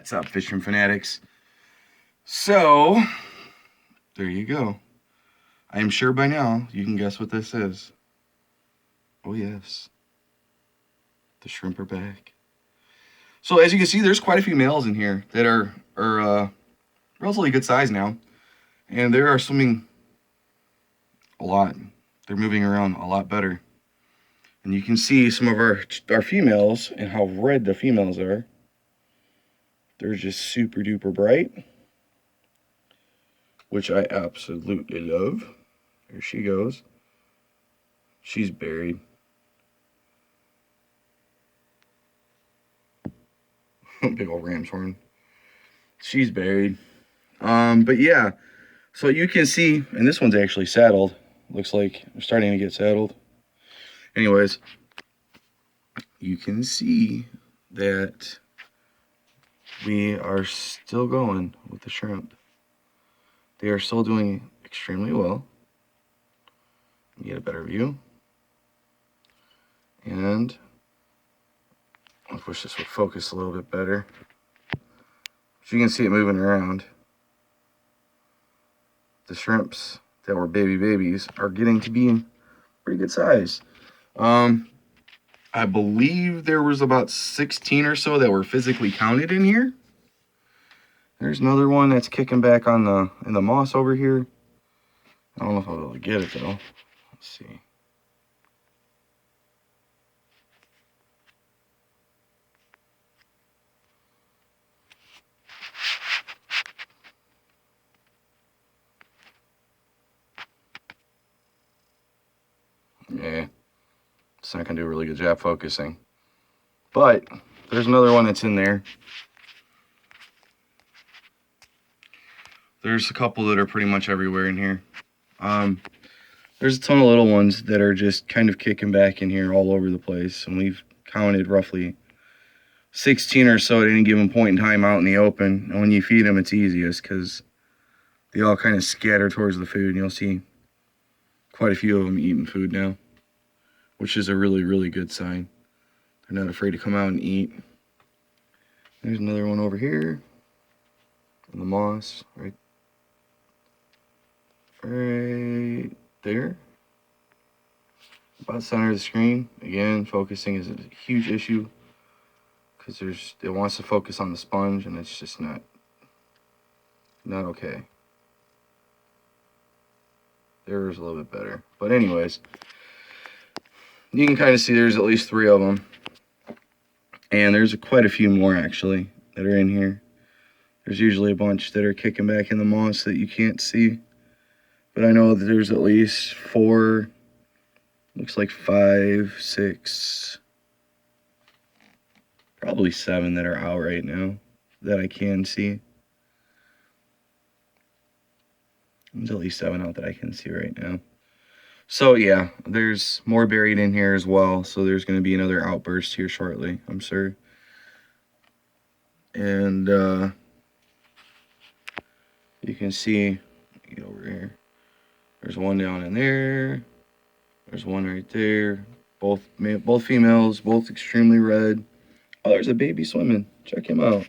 What's up, Fishing Fanatics? So, there you go. I am sure by now you can guess what this is. Oh yes, the shrimp are back. So as you can see, there's quite a few males in here that are relatively good size now, and they are swimming a lot. They're moving around a lot better, and you can see some of our females and how red the females are. They're just super duper bright, which I absolutely love. There she goes. She's buried. Big old ram's horn. She's buried. But yeah, so you can see, and this one's actually saddled. Looks like they're starting to get saddled. Anyways, you can see that we are still going with the shrimp. They are still doing extremely well. Get a better view. And I wish this would focus a little bit better. So you can see it moving around. The shrimps that were babies are getting to be pretty good size. I believe there was about 16 or so that were physically counted in here. There's another one that's kicking back on in the moss over here. I don't know if I'll be able to get it though. Let's see. Yeah, it's not gonna do a really good job focusing. But there's another one that's in there. There's a couple that are pretty much everywhere in here. There's a ton of little ones that are just kind of kicking back in here all over the place. And we've counted roughly 16 or so at any given point in time out in the open. And when you feed them, it's easiest because they all kind of scatter towards the food. And you'll see quite a few of them eating food now, which is a really, really good sign. They're not afraid to come out and eat. There's another one over here in the moss, right there. About center of the screen. Again, focusing is a huge issue because it wants to focus on the sponge and it's just not okay. There's a little bit better. But anyways, you can kind of see there's at least 3 of them. And there's quite a few more actually that are in here. There's usually a bunch that are kicking back in the moss that you can't see. But I know that there's at least 4, looks like 5, 6, probably 7 that are out right now that I can see. There's at least 7 out that I can see right now. So yeah, there's more buried in here as well. So there's going to be another outburst here shortly, I'm sure. And you can see, get over here. There's one down in there. There's one right there. Both females, both extremely red. Oh, there's a baby swimming. Check him out.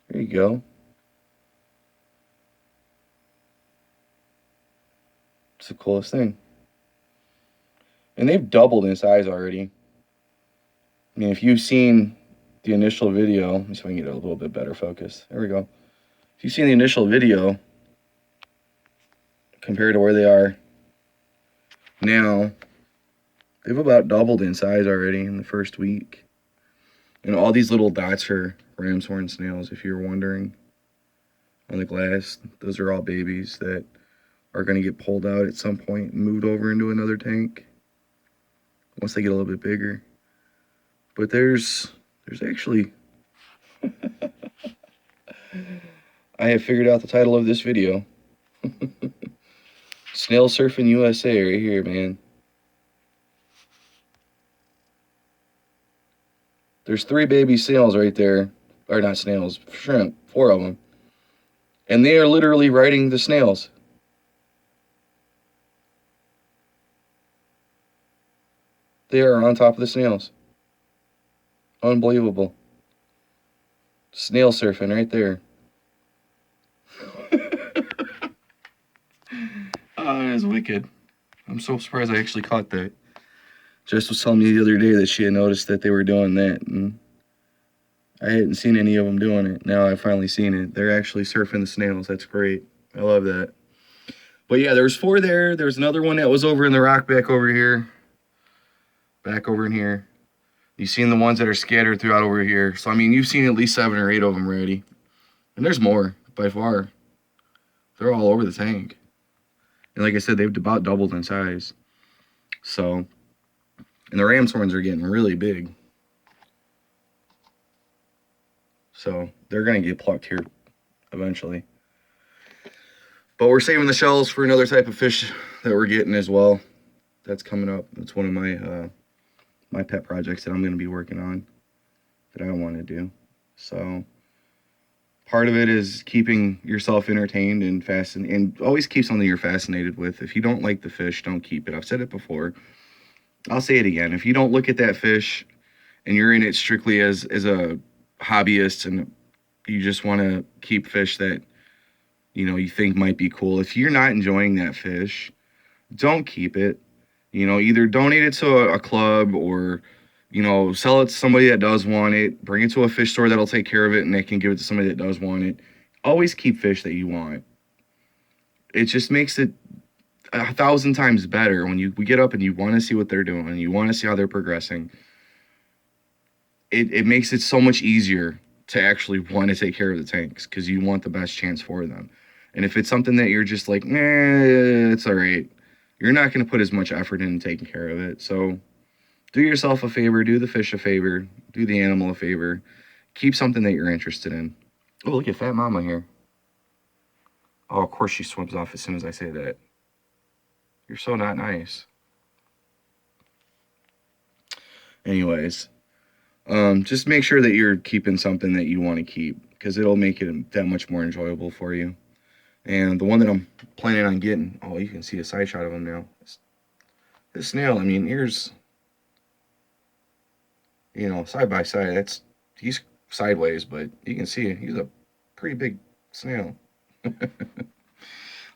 There you go. It's the coolest thing. And they've doubled in size already. I mean, if you've seen the initial video, let me see if I can get a little bit better focus. There we go. If you've seen the initial video compared to where they are now, they've about doubled in size already in the first week. And all these little dots are ram's horn snails, if you're wondering. On the glass, those are all babies that are going to get pulled out at some point and moved over into another tank once they get a little bit bigger. But there's actually I have figured out the title of this video. Snail Surfing USA right here, man. There's 3 baby snails right there. Or not snails, shrimp, 4 of them. And they are literally riding the snails. They are on top of the snails. Unbelievable. Snail surfing right there. Oh, that is wicked. I'm so surprised I actually caught that. Jess was telling me the other day that she had noticed that they were doing that, and I hadn't seen any of them doing it. Now I've finally seen it. They're actually surfing the snails. That's great. I love that. But yeah, there was 4 there. There's another one that was over in the rock back over here. Back over in here. You've seen the ones that are scattered throughout over here. So, I mean, you've seen at least 7 or 8 of them already. And there's more, by far. They're all over the tank. And like I said, they've about doubled in size. So, and the ram's horns are getting really big. So, they're going to get plucked here eventually. But we're saving the shells for another type of fish that we're getting as well. That's coming up. That's one of my my pet projects that I'm going to be working on that I want to do. So part of it is keeping yourself entertained and fascinated, and always keep something you're fascinated with. If you don't like the fish, don't keep it. I've said it before. I'll say it again. If you don't look at that fish and you're in it strictly as a hobbyist and you just want to keep fish that you think might be cool, if you're not enjoying that fish, don't keep it. Either donate it to a club or sell it to somebody that does want it. Bring it to a fish store that'll take care of it and they can give it to somebody that does want it. Always keep fish that you want. It just makes it 1,000 times better when we get up and you want to see what they're doing and you want to see how they're progressing. It makes it so much easier to actually want to take care of the tanks because you want the best chance for them. And if it's something that you're just like, it's all right, you're not going to put as much effort in taking care of it. So do yourself a favor, do the fish a favor, do the animal a favor. Keep something that you're interested in. Oh, look at Fat Mama here. Oh, of course she swims off as soon as I say that. You're so not nice. Anyways, just make sure that you're keeping something that you want to keep because it'll make it that much more enjoyable for you. And the one that I'm planning on getting, oh, you can see a side shot of him now. This snail, I mean, here's, side by side, he's sideways, but you can see he's a pretty big snail.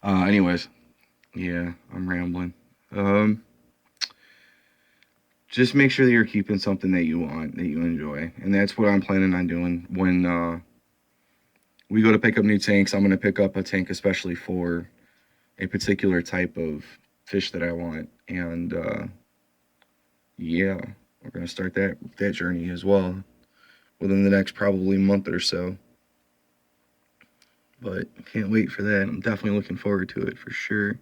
Anyways, yeah, I'm rambling. Just make sure that you're keeping something that you want, that you enjoy. And that's what I'm planning on doing when we go to pick up new tanks. I'm going to pick up a tank especially for a particular type of fish that I want. And yeah, we're going to start that journey as well within the next probably month or so. But can't wait for that. I'm definitely looking forward to it for sure.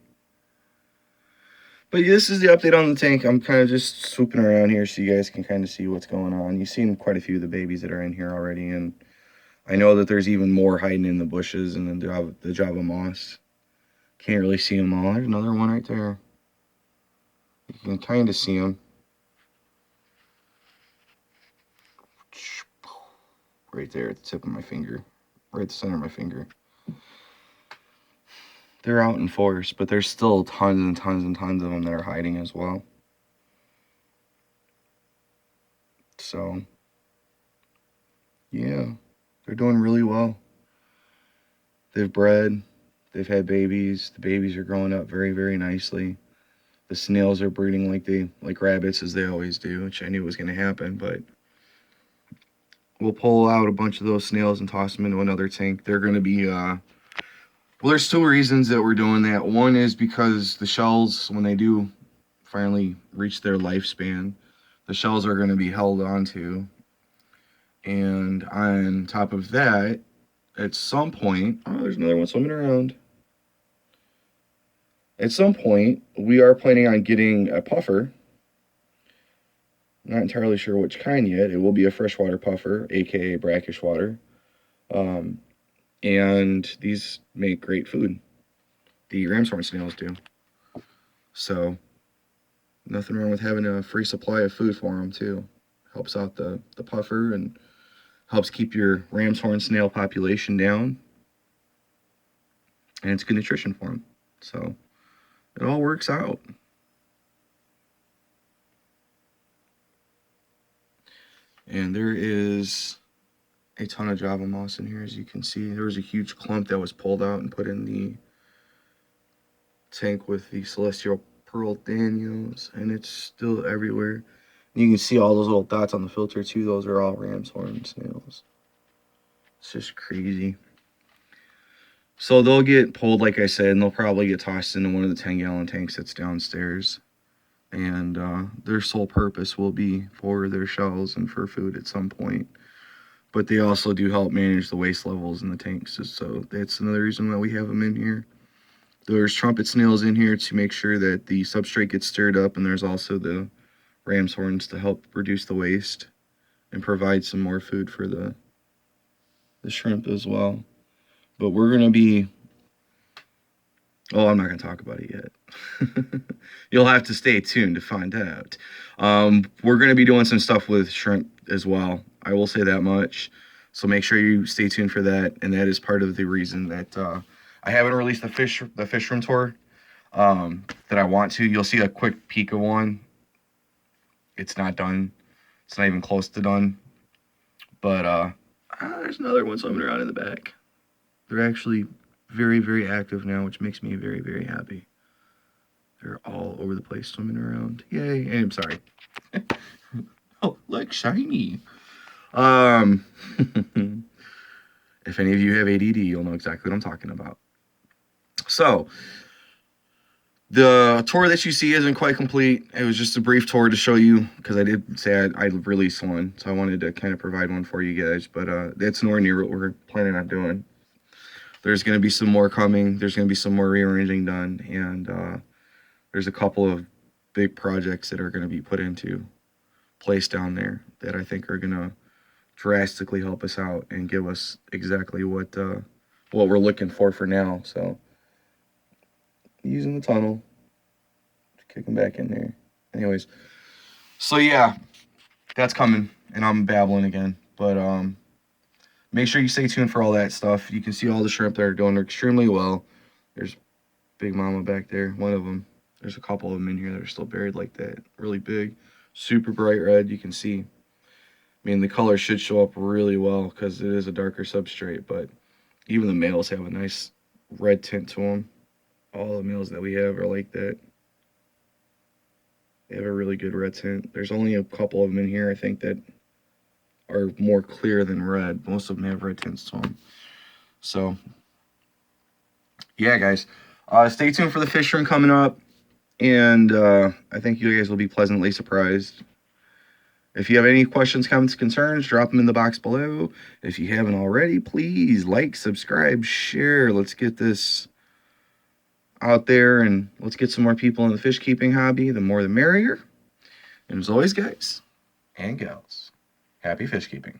But this is the update on the tank. I'm kind of just swooping around here so you guys can kind of see what's going on. You've seen quite a few of the babies that are in here already, and I know that there's even more hiding in the bushes and the Java moss. Can't really see them all. There's another one right there. You can kind of see them. Right there at the tip of my finger. Right at the center of my finger. They're out in force, but there's still tons and tons and tons of them that are hiding as well. So, yeah, they're doing really well. They've bred, they've had babies. The babies are growing up very, very nicely. The snails are breeding like rabbits, as they always do, which I knew was going to happen, but we'll pull out a bunch of those snails and toss them into another tank. They're going to be, well, there's 2 reasons that we're doing that. One is because the shells, when they do finally reach their lifespan, the shells are going to be held onto. And on top of that, at some point, oh, there's another one swimming around. At some point, we are planning on getting a puffer. Not entirely sure which kind yet. It will be a freshwater puffer, aka brackish water. And these make great food. The ram's horn snails do. So, nothing wrong with having a free supply of food for them, too. Helps out the puffer and helps keep your ram's horn snail population down. And it's good nutrition for them. So, it all works out. And there is a ton of Java moss in here, as you can see. There was a huge clump that was pulled out and put in the tank with the Celestial Pearl Danios, and it's still everywhere. You can see all those little dots on the filter too. Those are all ram's horn snails. It's just crazy. So they'll get pulled, like I said, and they'll probably get tossed into one of the 10-gallon tanks that's downstairs. And their sole purpose will be for their shells and for food at some point. But they also do help manage the waste levels in the tanks. So that's another reason why we have them in here. There's trumpet snails in here to make sure that the substrate gets stirred up, and there's also the ram's horns to help reduce the waste and provide some more food for the shrimp as well. But we're going to be... Oh, I'm not going to talk about it yet. You'll have to stay tuned to find out. We're going to be doing some stuff with shrimp as well. I will say that much. So make sure you stay tuned for that. And that is part of the reason that I haven't released the fish room tour that I want to. You'll see a quick peek of one. It's not done. It's not even close to done. But there's another one swimming around in the back. They're actually very, very active now, which makes me very, very happy. They're all over the place swimming around. Yay. And I'm sorry. Oh, look, shiny. If any of you have ADD, you'll know exactly what I'm talking about. So, the tour that you see isn't quite complete. It was just a brief tour to show you, because I did say I'd release one, so I wanted to kind of provide one for you guys, but that's nowhere near what we're planning on doing. There's going to be some more coming. There's going to be some more rearranging done, and there's a couple of big projects that are going to be put into place down there that I think are going to drastically help us out and give us exactly what we're looking for now. So, using the tunnel to kick them back in there. Anyways, so yeah, that's coming, and I'm babbling again, but make sure you stay tuned for all that stuff. You can see all the shrimp that are doing extremely well. There's Big Mama back there, one of them. There's a couple of them in here that are still buried like that. Really big, super bright red. You can see. I mean, the color should show up really well because it is a darker substrate, but even the males have a nice red tint to them. All the males that we have are like that. They have a really good red tint. There's only a couple of them in here, I think, that are more clear than red. Most of them have red tints to them. So, yeah, guys. Stay tuned for the fish room coming up. And I think you guys will be pleasantly surprised. If you have any questions, comments, concerns, drop them in the box below. If you haven't already, please like, subscribe, share. Let's get this out there, and let's get some more people in the fish keeping hobby. The more the merrier. And as always, guys and gals, happy fish keeping.